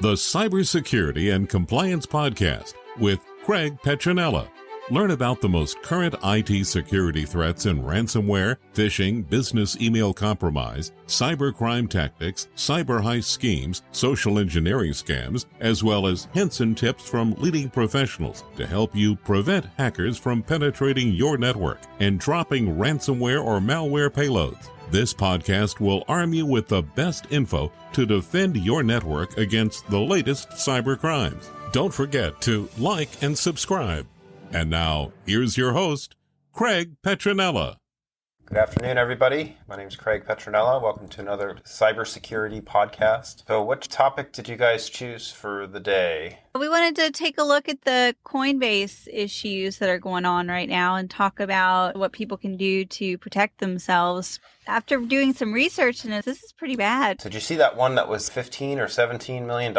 the Cybersecurity and Compliance Podcast with Craig Petronella. Learn about the most current IT security threats in ransomware, phishing, business email compromise, cybercrime tactics, cyber heist schemes, social engineering scams, as well as hints and tips from leading professionals to help you prevent hackers from penetrating your network and dropping ransomware or malware payloads. This podcast will arm you with the best info to defend your network against the latest cyber crimes. Don't forget to like and subscribe. And now, here's your host, Craig Petronella. Good afternoon, everybody. My name is Craig Petronella. Welcome to another cybersecurity podcast. So what topic did you guys choose for the day? We wanted to take a look at the Coinbase issues that are going on right now and talk about what people can do to protect themselves. After doing some research in this is pretty bad. So did you see that one that was $15 or $17 million?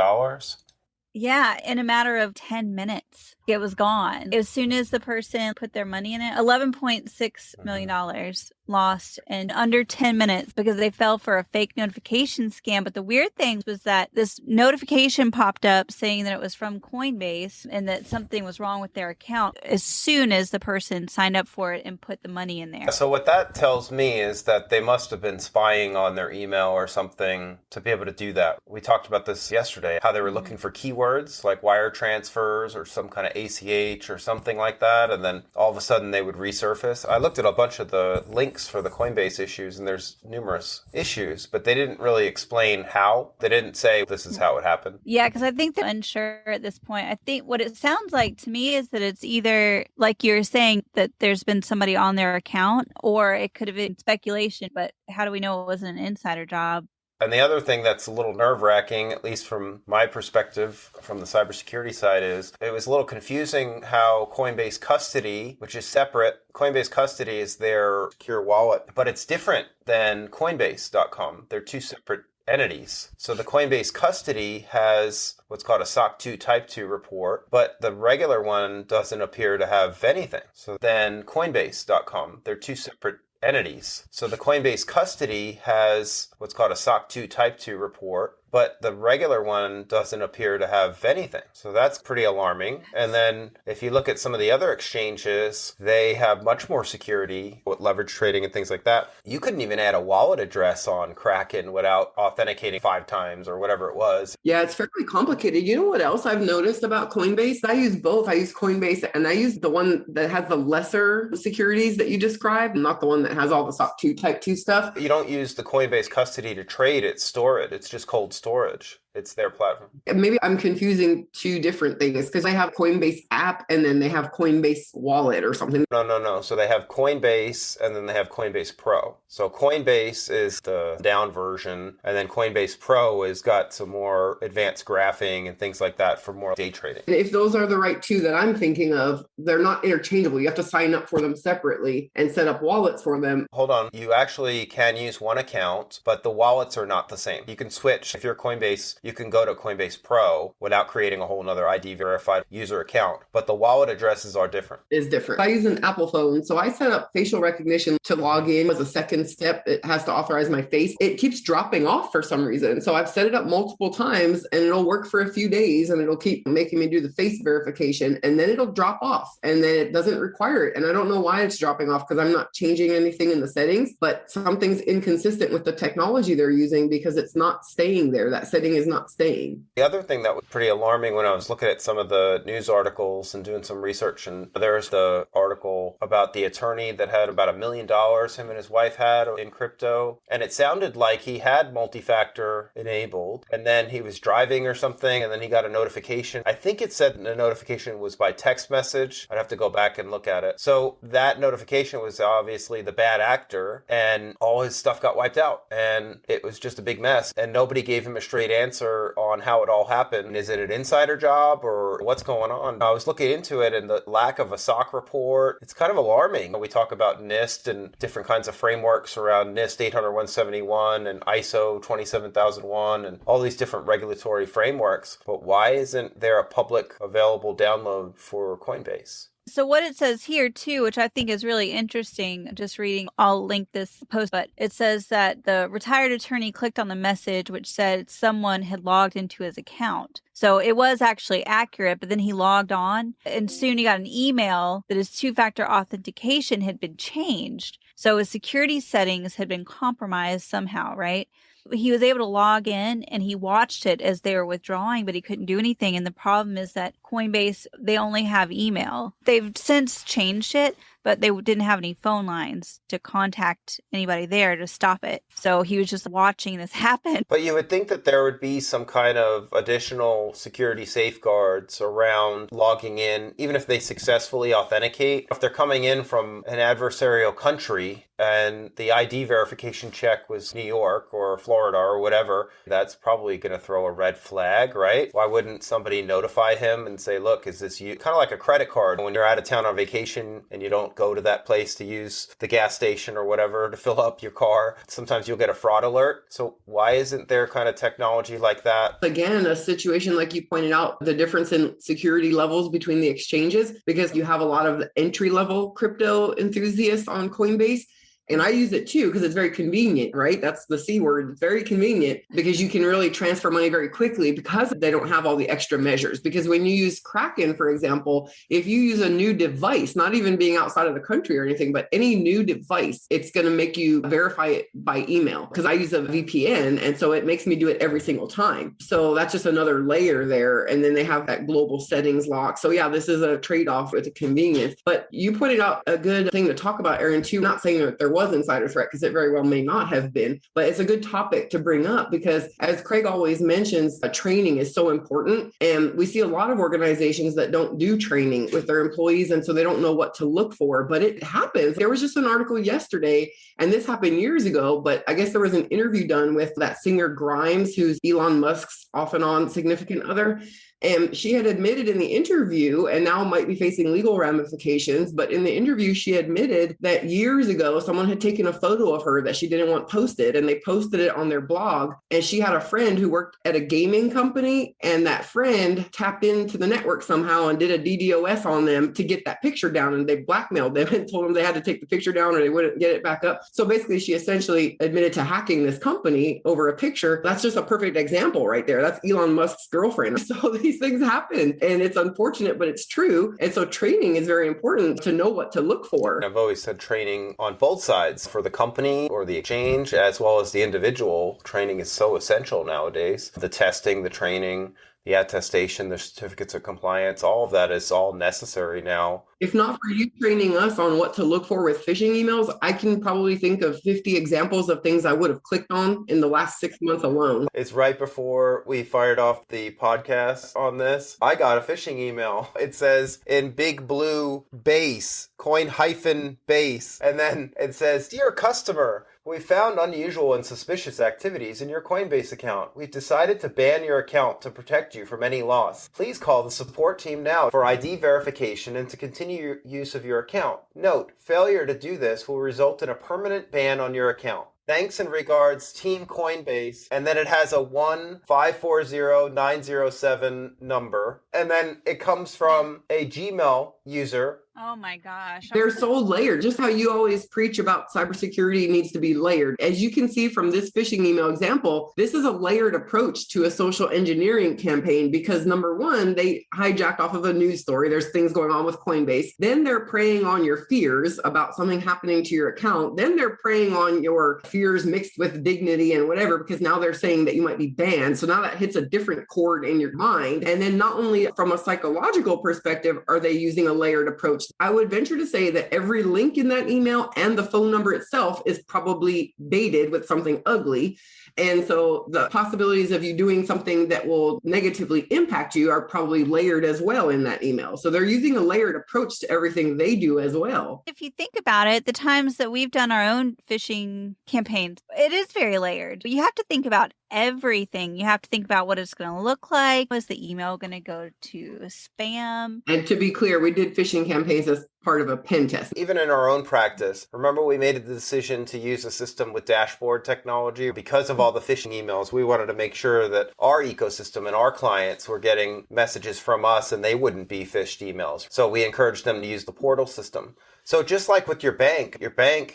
Yeah, in a matter of 10 minutes, it was gone. As soon as the person put their money in it, $11.6 million lost in under 10 minutes because they fell for a fake notification scam. But the weird thing was that this notification popped up saying that it was from Coinbase and that something was wrong with their account as soon as the person signed up for it and put the money in there. So what that tells me is that they must have been spying on their email or something to be able to do that. We talked about this yesterday, how they were looking for keywords like wire transfers or some kind of ACH or something like that. And then all of a sudden they would resurface. I looked at a bunch of the links for the Coinbase issues, and there's numerous issues, but they didn't really explain how. They didn't say this is how it happened. Yeah, because I think they're unsure at this point. I think what it sounds like to me is that it's either, like you're saying, that there's been somebody on their account, or it could have been speculation, but how do we know it wasn't an insider job? And the other thing that's a little nerve-wracking, at least from my perspective, from the cybersecurity side, is it was a little confusing how Coinbase Custody, which is separate, Coinbase Custody is their secure wallet, but it's different than Coinbase.com. They're two separate entities. So the Coinbase Custody has what's called a SOC 2 Type 2 report, but the regular one doesn't appear to have anything. So then Coinbase.com, they're two separate entities. So the Coinbase Custody has what's called a SOC 2 Type 2 report, but the regular one doesn't appear to have anything. So that's pretty alarming. And then if you look at some of the other exchanges, they have much more security with leverage trading and things like that. You couldn't even add a wallet address on Kraken without authenticating 5 times or whatever it was. Yeah, it's fairly complicated. You know what else I've noticed about Coinbase? I use both. I use Coinbase and I use the one that has the lesser securities that you described, not the one that has all the SOC 2 Type 2 stuff. You don't use the Coinbase Custody to trade it, store it. It's just cold storage. It's their platform. Maybe I'm confusing two different things because I have Coinbase app and then they have Coinbase wallet or something. No. So they have Coinbase and then they have Coinbase Pro. So Coinbase is the down version, and then Coinbase Pro has got some more advanced graphing and things like that for more day trading. And if those are the right two that I'm thinking of, they're not interchangeable. You have to sign up for them separately and set up wallets for them. Hold on. You actually can use one account, but the wallets are not the same. You can switch. If you're Coinbase, you can go to Coinbase Pro without creating a whole nother ID verified user account, but the wallet addresses are different. Is different. I use an Apple phone, so I set up facial recognition to log in as a second step. It has to authorize my face. It keeps dropping off for some reason. So I've set it up multiple times and it'll work for a few days and it'll keep making me do the face verification and then it'll drop off and then it doesn't require it. And I don't know why it's dropping off because I'm not changing anything in the settings, but something's inconsistent with the technology they're using because it's not staying there. That setting is not staying. The other thing that was pretty alarming when I was looking at some of the news articles and doing some research, and there's the article about the attorney that had about $1 million him and his wife had in crypto, and it sounded like he had multi-factor enabled, and then he was driving or something, and then he got a notification. I think it said the notification was by text message. I'd have to go back and look at it. So that notification was obviously the bad actor, and all his stuff got wiped out, and it was just a big mess, and nobody gave him a straight answer on how it all happened. Is it an insider job or what's going on? I was looking into it, and the lack of a SOC report, it's kind of alarming. We talk about NIST and different kinds of frameworks around NIST 800-171 and ISO 27001 and all these different regulatory frameworks. But why isn't there a public available download for Coinbase? So what it says here too, which I think is really interesting, just reading, I'll link this post, but it says that the retired attorney clicked on the message which said someone had logged into his account. So it was actually accurate, but then he logged on and soon he got an email that his two-factor authentication had been changed. So his security settings had been compromised somehow, right? He was able to log in and he watched it as they were withdrawing, but he couldn't do anything. And the problem is that Coinbase, they only have email. They've since changed it, but they didn't have any phone lines to contact anybody there to stop it. So he was just watching this happen. But you would think that there would be some kind of additional security safeguards around logging in, even if they successfully authenticate. If they're coming in from an adversarial country and the ID verification check was New York or Florida or whatever, that's probably going to throw a red flag, right? Why wouldn't somebody notify him and say, look, is this you? Kind of like a credit card. When you're out of town on vacation and you don't go to that place to use the gas station or whatever to fill up your car, sometimes you'll get a fraud alert. So why isn't there kind of technology like that? Again, a situation like you pointed out, the difference in security levels between the exchanges, because you have a lot of entry-level crypto enthusiasts on Coinbase. And I use it too because it's very convenient, right? That's the C word. It's very convenient because you can really transfer money very quickly because they don't have all the extra measures. Because when you use Kraken, for example, if you use a new device, not even being outside of the country or anything, but any new device, it's going to make you verify it by email because I use a VPN. And so it makes me do it every single time. So that's just another layer there. And then they have that global settings lock. So yeah, this is a trade-off with the convenience. But you pointed out a good thing to talk about, Erin, too. Not saying that there was insider threat because it very well may not have been, but it's a good topic to bring up because as Craig always mentions, training is so important. And we see a lot of organizations that don't do training with their employees. And so they don't know what to look for, but it happens. There was just an article yesterday, and this happened years ago, but I guess there was an interview done with that singer Grimes, who's Elon Musk's off and on significant other. And she had admitted in the interview, and now might be facing legal ramifications, but in the interview, she admitted that years ago, someone had taken a photo of her that she didn't want posted, and they posted it on their blog. And she had a friend who worked at a gaming company, and that friend tapped into the network somehow and did a DDoS on them to get that picture down. And they blackmailed them and told them they had to take the picture down or they wouldn't get it back up. So basically, she essentially admitted to hacking this company over a picture. That's just a perfect example right there. That's Elon Musk's girlfriend. So these things happen and it's unfortunate, but it's true. And so training is very important to know what to look for. I've always said training on both sides for the company or the exchange as well as the individual. Training is so essential nowadays. The testing, the training, the attestation, the certificates of compliance, all of that is all necessary now. If not for you training us on what to look for with phishing emails, I can probably think of 50 examples of things I would have clicked on in the last 6 months alone. It's right before we fired off the podcast on this. I got a phishing email. It says in big blue base, coin-base, and then it says, "Dear customer, we found unusual and suspicious activities in your Coinbase account. We've decided to ban your account to protect you from any loss. Please call the support team now for ID verification and to continue your use of your account. Note, failure to do this will result in a permanent ban on your account. Thanks and regards, Team Coinbase." And then it has a 1-540-907 number. And then it comes from a Gmail user. Oh my gosh. They're so layered. Just how you always preach about cybersecurity needs to be layered. As you can see from this phishing email example, this is a layered approach to a social engineering campaign because number one, they hijacked off of a news story. There's things going on with Coinbase. Then they're preying on your fears about something happening to your account. Then they're preying on your fears mixed with dignity and whatever, because now they're saying that you might be banned. So now that hits a different chord in your mind. And then not only from a psychological perspective, are they using a layered approach? I would venture to say that every link in that email and the phone number itself is probably baited with something ugly. And so the possibilities of you doing something that will negatively impact you are probably layered as well in that email. So they're using a layered approach to everything they do as well. If you think about it, the times that we've done our own phishing campaigns, it is very layered. You have to think about everything. You have to think about what it's going to look like. Is the email going to go to spam? And to be clear, we did phishing campaigns as part of a pen test. Even in our own practice, remember we made the decision to use a system with dashboard technology because of all the phishing emails. We wanted to make sure that our ecosystem and our clients were getting messages from us and they wouldn't be phished emails. So we encouraged them to use the portal system. So just like with your bank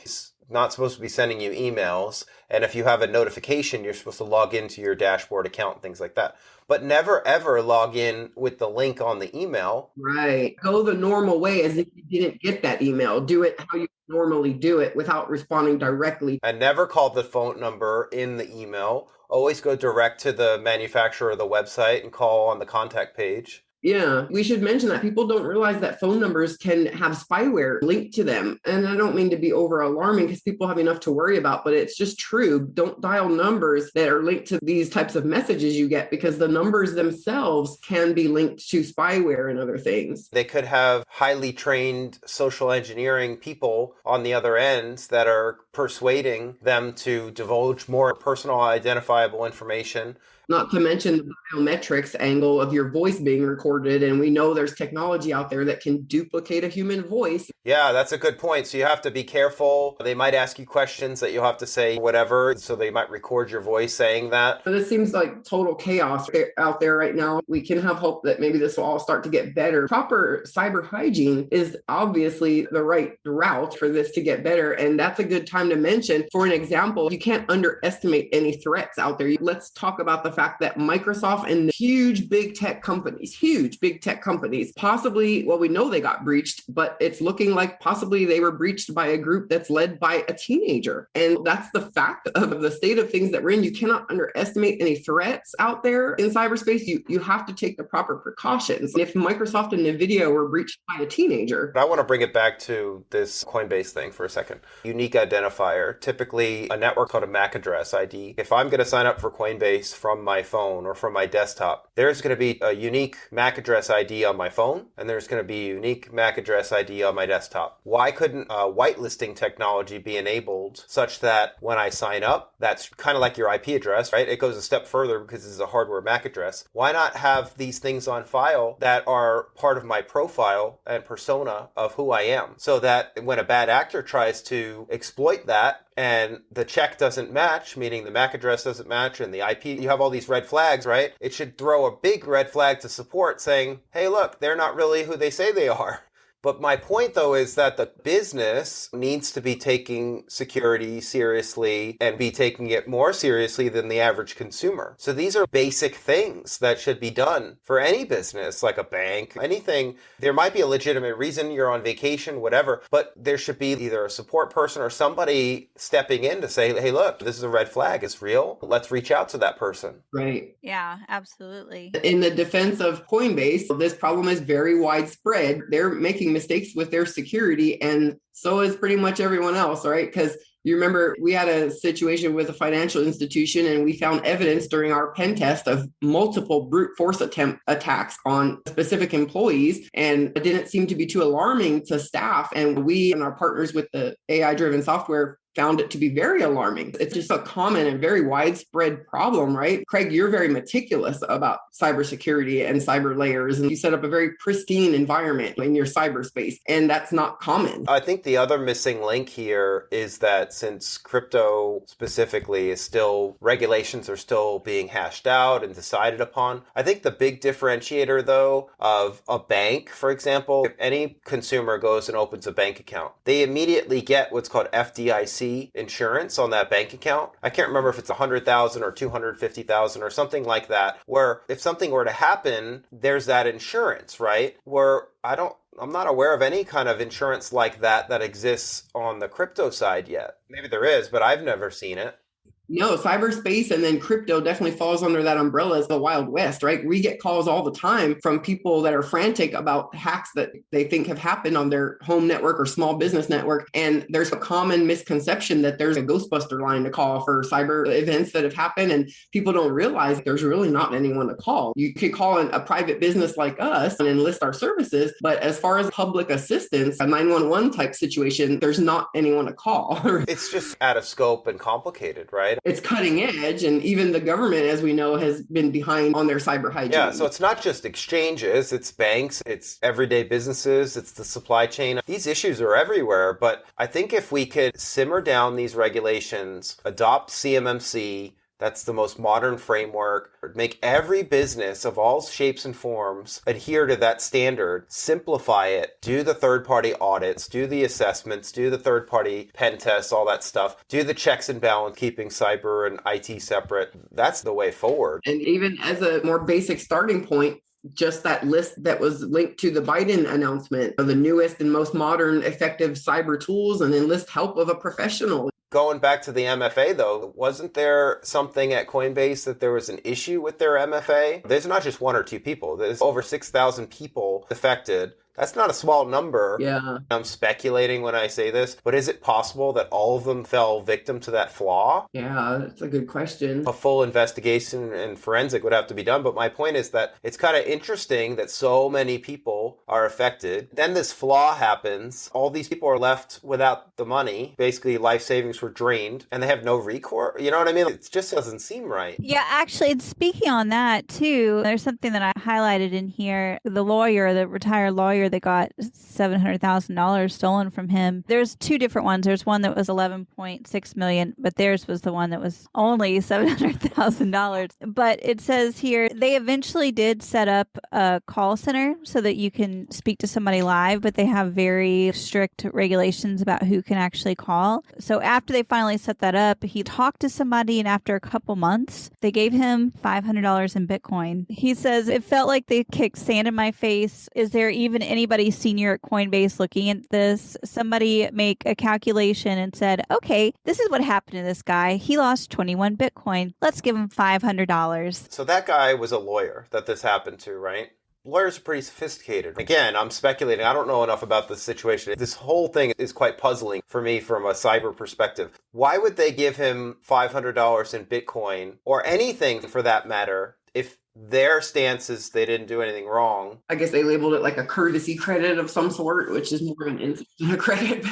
is not supposed to be sending you emails. And if you have a notification, you're supposed to log into your dashboard account and things like that. But never, ever log in with the link on the email. Right. Go the normal way as if you didn't get that email. Do it how you normally do it without responding directly. And never call the phone number in the email. Always go direct to the manufacturer or the website and call on the contact page. Yeah, we should mention that people don't realize that phone numbers can have spyware linked to them. And I don't mean to be over alarming because people have enough to worry about, but it's just true. Don't dial numbers that are linked to these types of messages you get because the numbers themselves can be linked to spyware and other things. They could have highly trained social engineering people on the other ends that are persuading them to divulge more personal identifiable information. Not to mention the biometrics angle of your voice being recorded. And we know there's technology out there that can duplicate a human voice. Yeah, that's a good point. So you have to be careful. They might ask you questions that you'll have to say whatever. So they might record your voice saying that. This seems like total chaos out there right now. We can have hope that maybe this will all start to get better. Proper cyber hygiene is obviously the right route for this to get better. And that's a good time to mention. For an example, you can't underestimate any threats out there. Let's talk about the fact that Microsoft and the huge big tech companies, possibly, well, we know they got breached, but it's looking like possibly they were breached by a group that's led by a teenager. And that's the fact of the state of things that we're in. You cannot underestimate any threats out there in cyberspace. You have to take the proper precautions. And if Microsoft and NVIDIA were breached by a teenager. I want to bring it back to this Coinbase thing for a second. Unique identifier, typically a network called a MAC address ID. If I'm going to sign up for Coinbase from my phone or from my desktop, there's going to be a unique MAC address ID on my phone, and there's going to be a unique MAC address ID on my desktop. Why couldn't whitelisting technology be enabled such that when I sign up, that's kind of like your IP address, right? It goes a step further because it's a hardware MAC address. Why not have these things on file that are part of my profile and persona of who I am, so that when a bad actor tries to exploit that, and the check doesn't match, meaning the MAC address doesn't match and the IP, you have all these red flags, right? It should throw a big red flag to support saying, hey, look, they're not really who they say they are. But my point, though, is that the business needs to be taking security seriously and be taking it more seriously than the average consumer. So these are basic things that should be done for any business, like a bank, anything. There might be a legitimate reason you're on vacation, whatever, but there should be either a support person or somebody stepping in to say, hey, look, this is a red flag. It's real. Let's reach out to that person. Right. Yeah, absolutely. In the defense of Coinbase, this problem is very widespread. They're making mistakes with their security, and so is pretty much everyone else, right? Because you remember we had a situation with a financial institution and we found evidence during our pen test of multiple brute force attacks on specific employees, and it didn't seem to be too alarming to staff. And we and our partners with the AI-driven software found it to be very alarming. It's just a common and very widespread problem, right? Craig, you're very meticulous about cybersecurity and cyber layers, and you set up a very pristine environment in your cyberspace, and that's not common. I think the other missing link here is that since crypto specifically is still, regulations are still being hashed out and decided upon, I think the big differentiator, though, of a bank, for example, if any consumer goes and opens a bank account, they immediately get what's called FDIC insurance on that bank account. I can't remember if it's 100,000 or 250,000 or something like that, where if something were to happen, there's that insurance, right? Where I'm not aware of any kind of insurance like that exists on the crypto side yet. Maybe there is, but I've never seen it. No, cyberspace and then crypto definitely falls under that umbrella as the Wild West, right? We get calls all the time from people that are frantic about hacks that they think have happened on their home network or small business network. And there's a common misconception that there's a Ghostbuster line to call for cyber events that have happened. And people don't realize there's really not anyone to call. You could call a private business like us and enlist our services. But as far as public assistance, a 911 type situation, there's not anyone to call. It's just out of scope and complicated, right? right? It's cutting edge. And even the government, as we know, has been behind on their cyber hygiene. Yeah, so it's not just exchanges, it's banks, it's everyday businesses, it's the supply chain. These issues are everywhere, but I think if we could simmer down these regulations, adopt CMMC, that's the most modern framework, make every business of all shapes and forms adhere to that standard, simplify it, do the third-party audits, do the assessments, do the third-party pen tests, all that stuff, do the checks and balance, keeping cyber and IT separate. That's the way forward. And even as a more basic starting point, just that list that was linked to the Biden announcement of the newest and most modern effective cyber tools, and enlist help of a professional. Going back to the MFA, though, wasn't there something at Coinbase that there was an issue with their MFA? There's not just one or two people. There's over 6,000 people affected. That's not a small number. Yeah. I'm speculating when I say this, but is it possible that all of them fell victim to that flaw? Yeah, that's a good question. A full investigation and forensic would have to be done, but my point is that it's kind of interesting that so many people are affected. Then this flaw happens. All these people are left without the money. Basically, life savings were drained, and they have no recourse. You know what I mean? It just doesn't seem right. Yeah, actually, and speaking on that too, there's something that I highlighted in here. The lawyer, the retired lawyer that got $700,000 stolen from him. There's two different ones. There's one that was $11.6 million, but theirs was the one that was only $700,000. But it says here they eventually did set up a call center so that you can speak to somebody live, but they have very strict regulations about who can actually call. So after they finally set that up, he talked to somebody, and after a couple months, they gave him $500 in Bitcoin. He says, it felt like they kicked sand in my face. Is there even anybody senior at Coinbase looking at this? Somebody make a calculation and said, okay, this is what happened to this guy. He lost 21 Bitcoin. Let's give him $500. So that guy was a lawyer that this happened to, right? Lawyers are pretty sophisticated. Again, I'm speculating. I don't know enough about the situation. This whole thing is quite puzzling for me from a cyber perspective. Why would they give him $500 in Bitcoin, or anything for that matter, if their stance is they didn't do anything wrong? I guess they labeled it like a courtesy credit of some sort, which is more of an insult than a credit.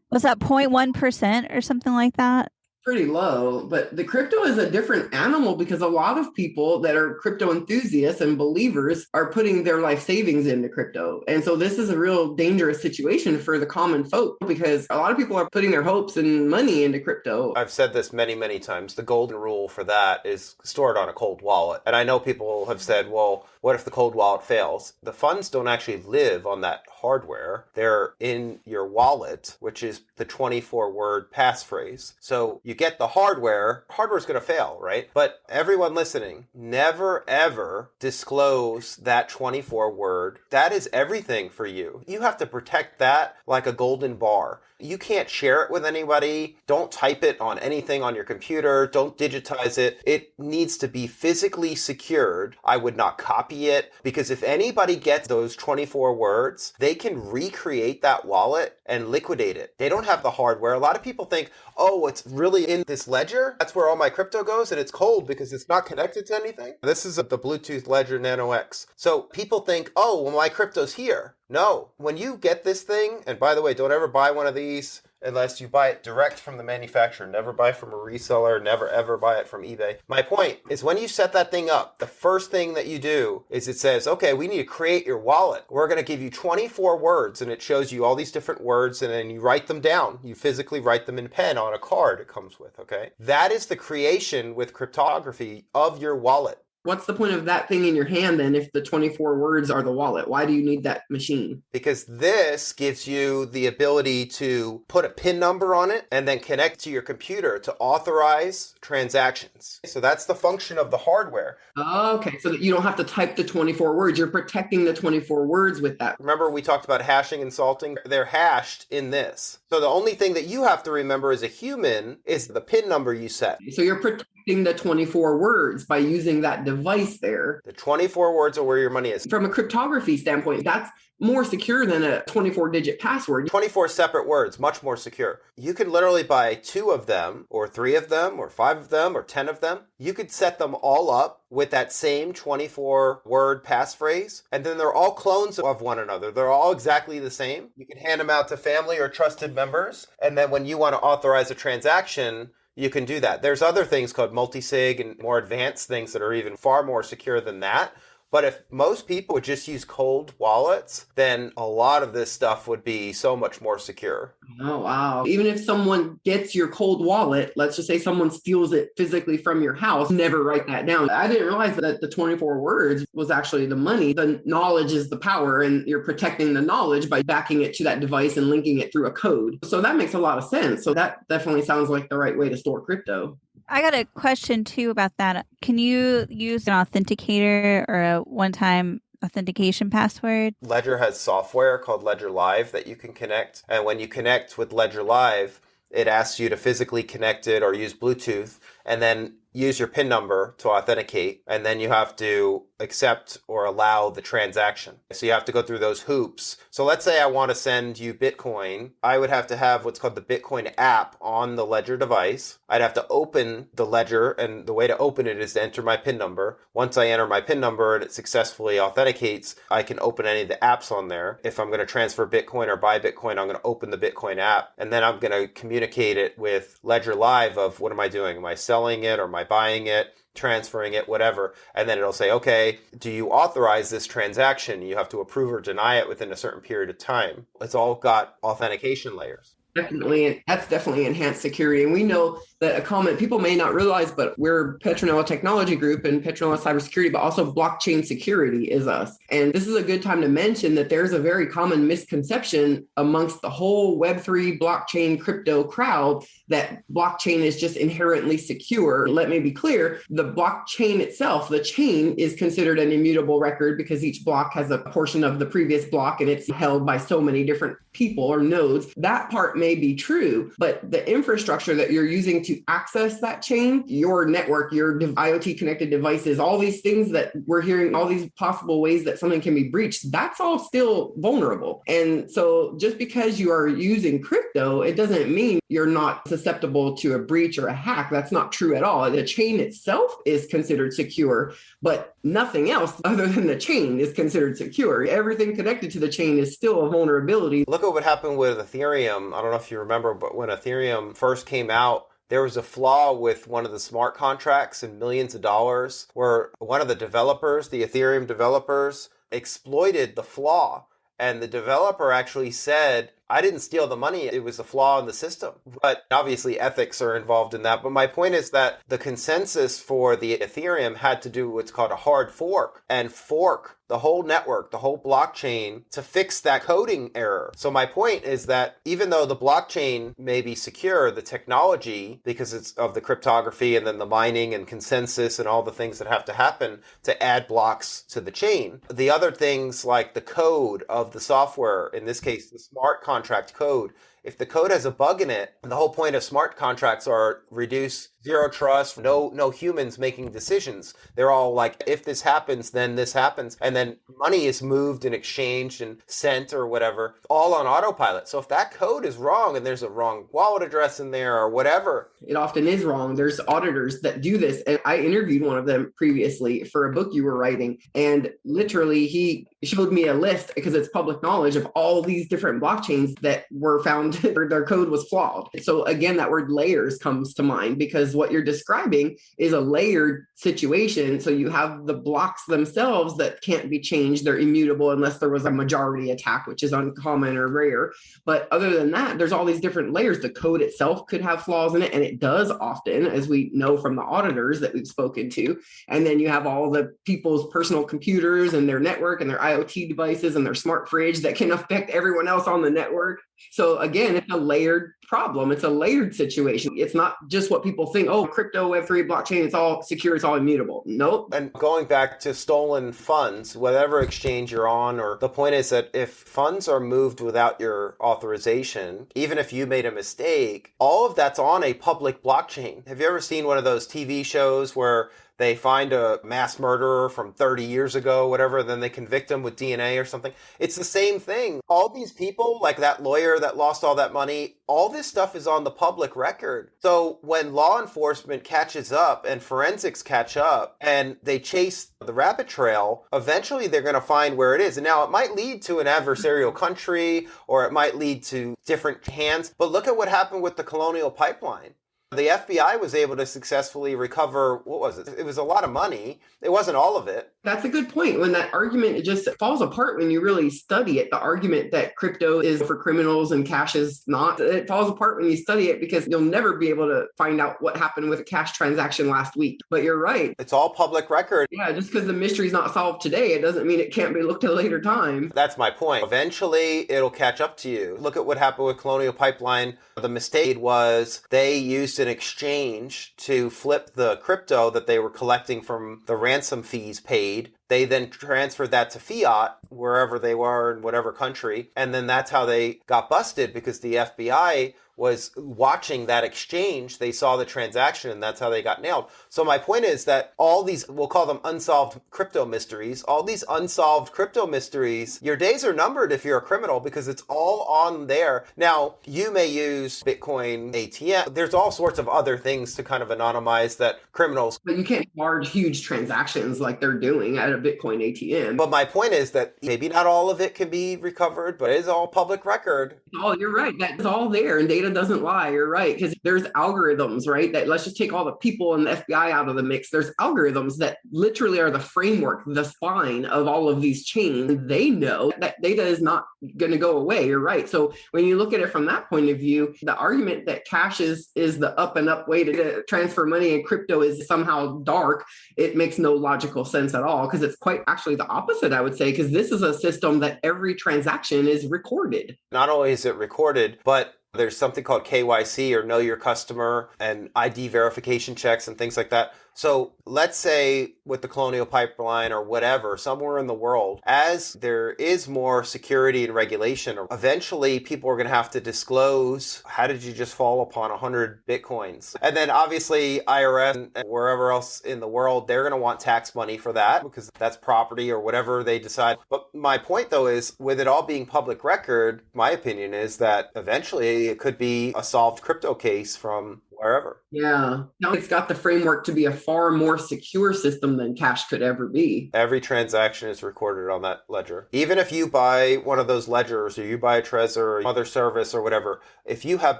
Was that 0.1% or something like that? Pretty low, but the crypto is a different animal because a lot of people that are crypto enthusiasts and believers are putting their life savings into crypto. And so this is a real dangerous situation for the common folk because a lot of people are putting their hopes and money into crypto. I've said this many, many times. The golden rule for that is stored on a cold wallet. And I know people have said, well, what if the cold wallet fails? The funds don't actually live on that hardware. They're in your wallet, which is the 24-word passphrase. So you get the hardware's going to fail, right? But everyone listening, never ever disclose that 24-word. That is everything for you. You have to protect that like a golden bar. You can't share it with anybody. Don't type it on anything on your computer. Don't digitize it. It needs to be physically secured. I would not copy it, because if anybody gets those 24 words, they can recreate that wallet and liquidate it. They don't have the hardware. A lot of people think, oh, it's really in this ledger. That's where all my crypto goes, and it's cold because it's not connected to anything. This is the Bluetooth Ledger Nano X. So people think, oh, well, my crypto's here. No, when you get this thing, and by the way, don't ever buy one of these unless you buy it direct from the manufacturer. Never buy from a reseller. Never ever buy it from eBay. My point is, when you set that thing up, the first thing that you do is it says, okay, we need to create your wallet. We're going to give you 24 words, and it shows you all these different words, and then you write them down. You physically write them in pen on a card it comes with, okay? That is the creation with cryptography of your wallet. What's the point of that thing in your hand then if the 24 words are the wallet? Why do you need that machine? Because this gives you the ability to put a PIN number on it and then connect to your computer to authorize transactions. So that's the function of the hardware. Okay, so that you don't have to type the 24 words. You're protecting the 24 words with that. Remember we talked about hashing and salting? They're hashed in this. So the only thing that you have to remember as a human is the PIN number you set. So you're protecting the 24 words by using that device there. The 24 words are where your money is. From a cryptography standpoint, that's more secure than a 24-digit password. 24 separate words, much more secure. You could literally buy 2 of them, or 3 of them, or 5 of them, or 10 of them. You could set them all up with that same 24-word passphrase, and then they're all clones of one another. They're all exactly the same. You can hand them out to family or trusted members, and then when you want to authorize a transaction, you can do that. There's other things called multi-sig and more advanced things that are even far more secure than that. But if most people would just use cold wallets, then a lot of this stuff would be so much more secure. Oh, wow. Even if someone gets your cold wallet, let's just say someone steals it physically from your house, never write that down. I didn't realize that the 24 words was actually the money. The knowledge is the power, and you're protecting the knowledge by backing it to that device and linking it through a code. So that makes a lot of sense. So that definitely sounds like the right way to store crypto. I got a question too about that. Can you use an authenticator or a one-time authentication password? Ledger has software called Ledger Live that you can connect. And when you connect with Ledger Live, it asks you to physically connect it or use Bluetooth and then use your PIN number to authenticate. And then you have to accept or allow the transaction. So you have to go through those hoops. So let's say I want to send you Bitcoin. I would have to have what's called the Bitcoin app on the Ledger device. I'd have to open the Ledger, and the way to open it is to enter my PIN number. Once I enter my PIN number and it successfully authenticates, I can open any of the apps on there. If I'm going to transfer Bitcoin or buy Bitcoin, I'm going to open the Bitcoin app, and then I'm going to communicate it with Ledger Live of what am I doing? Am I selling it or am I buying it? Transferring it, whatever, and then it'll say, okay, do you authorize this transaction? You have to approve or deny it within a certain period of time. It's all got authentication layers. Definitely. That's definitely enhanced security. And we know that a comment people may not realize, but we're Petronella Technology Group and Petronella Cybersecurity, but also blockchain security is us. And this is a good time to mention that there's a very common misconception amongst the whole Web3 blockchain crypto crowd that blockchain is just inherently secure. Let me be clear. The blockchain itself, the chain, is considered an immutable record because each block has a portion of the previous block and it's held by so many different people or nodes. That part may be true, but the infrastructure that you're using to access that chain, your network, your IoT connected devices, all these things that we're hearing, all these possible ways that something can be breached, that's all still vulnerable. And so just because you are using crypto, it doesn't mean you're not susceptible to a breach or a hack. That's not true at all. The chain itself is considered secure, but nothing else other than the chain is considered secure. Everything connected to the chain is still a vulnerability. Look at what happened with Ethereum. I don't know if you remember, but when Ethereum first came out, there was a flaw with one of the smart contracts and millions of dollars where one of the developers, the Ethereum developers, exploited the flaw. And the developer actually said, I didn't steal the money. It was a flaw in the system. But obviously ethics are involved in that. But my point is that the consensus for the Ethereum had to do what's called a hard fork and fork the whole network, the whole blockchain to fix that coding error. So my point is that even though the blockchain may be secure, the technology, because it's of the cryptography and then the mining and consensus and all the things that have to happen to add blocks to the chain, the other things like the code of the software, in this case, the smart contract code, if the code has a bug in it, the whole point of smart contracts are reduce zero trust, no humans making decisions. They're all like, if this happens, then this happens. And then money is moved and exchanged and sent or whatever, all on autopilot. So if that code is wrong and there's a wrong wallet address in there or whatever. It often is wrong. There's auditors that do this. And I interviewed one of them previously for a book you were writing. And literally he showed me a list, because it's public knowledge, of all these different blockchains that were found their code was flawed. So again, that word layers comes to mind, because what you're describing is a layered situation. So you have the blocks themselves that can't be changed. They're immutable unless there was a majority attack, which is uncommon or rare. But other than that, there's all these different layers. The code itself could have flaws in it, and it does often, as we know from the auditors that we've spoken to. And then you have all the people's personal computers and their network and their IoT devices and their smart fridge that can affect everyone else on the network. So again, it's a layered problem. It's a layered situation. It's not just what people think, oh, crypto, Web3, blockchain, it's all secure, it's all immutable. Nope. And going back to stolen funds, whatever exchange you're on, or the point is that if funds are moved without your authorization, even if you made a mistake, all of that's on a public blockchain. Have you ever seen one of those TV shows where they find a mass murderer from 30 years ago, whatever, then they convict him with DNA or something? It's the same thing. All these people, like that lawyer that lost all that money, all this stuff is on the public record. So when law enforcement catches up and forensics catch up and they chase the rabbit trail, eventually they're going to find where it is. And now it might lead to an adversarial country, or it might lead to different hands. But look at what happened with the Colonial Pipeline. The FBI was able to successfully recover, what was it? It was a lot of money. It wasn't all of it. That's a good point. When that argument, it just falls apart when you really study it. The argument that crypto is for criminals and cash is not, it falls apart when you study it because you'll never be able to find out what happened with a cash transaction last week. But you're right. It's all public record. Yeah, just because the mystery's not solved today, it doesn't mean it can't be looked at a later time. That's my point. Eventually, it'll catch up to you. Look at what happened with Colonial Pipeline. The mistake was they used an exchange to flip the crypto that they were collecting from the ransom fees paid. They then transferred that to fiat wherever they were in whatever country. And then that's how they got busted because the FBI was watching that exchange. They saw the transaction and that's how they got nailed. So my point is that all these, we'll call them unsolved crypto mysteries, all these unsolved crypto mysteries, your days are numbered if you're a criminal because it's all on there. Now, you may use Bitcoin ATM. There's all sorts of other things to kind of anonymize that criminals. But you can't large, huge transactions like they're doing at a Bitcoin ATM. But my point is that maybe not all of it can be recovered, but it is all public record. Oh, you're right. That's all there. And data doesn't lie. You're right. Because there's algorithms, right? That let's just take all the people in the FBI out of the mix. There's algorithms that literally are the framework, the spine of all of these chains. They know that data is not going to go away. You're right. So when you look at it from that point of view, the argument that cash is the up and up way to transfer money and crypto is somehow dark, it makes no logical sense at all. Because it's quite actually the opposite, I would say, because this is a system that every transaction is recorded. Not only is it recorded, but there's something called KYC or know your customer and ID verification checks and things like that. So let's say with the Colonial Pipeline or whatever, somewhere in the world, as there is more security and regulation, eventually people are going to have to disclose, how did you just fall upon 100 Bitcoins? And then obviously IRS and wherever else in the world, they're going to want tax money for that because that's property or whatever they decide. But my point though is with it all being public record, my opinion is that eventually it could be a solved crypto case from wherever. Yeah. Now it's got the framework to be a far more secure system than cash could ever be. Every transaction is recorded on that ledger. Even if you buy one of those ledgers or you buy a Trezor or other service or whatever, if you have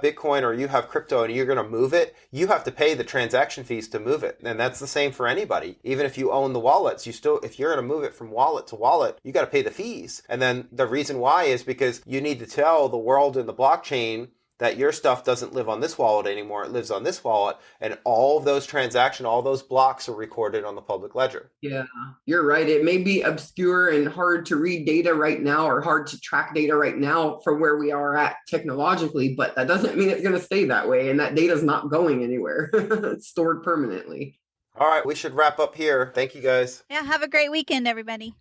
Bitcoin or you have crypto and you're going to move it, you have to pay the transaction fees to move it. And that's the same for anybody. Even if you own the wallets, you still, if you're going to move it from wallet to wallet, you got to pay the fees. And then the reason why is because you need to tell the world in the blockchain that your stuff doesn't live on this wallet anymore, it lives on this wallet, and all of those transactions, all those blocks are recorded on the public ledger. Yeah, you're right. It may be obscure and hard to read data right now or hard to track data right now for where we are at technologically, but that doesn't mean it's going to stay that way, and that data is not going anywhere. It's stored permanently. All right, we should wrap up here. Thank you, guys. Yeah, have a great weekend, everybody.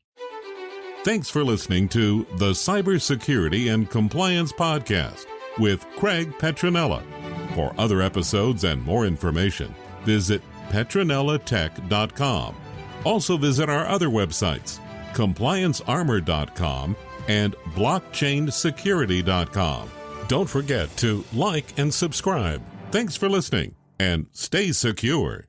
Thanks for listening to the Cybersecurity and Compliance Podcast with Craig Petronella. For other episodes and more information, visit petronellatech.com. Also visit our other websites, compliancearmor.com and blockchainsecurity.com. Don't forget to like and subscribe. Thanks for listening and stay secure.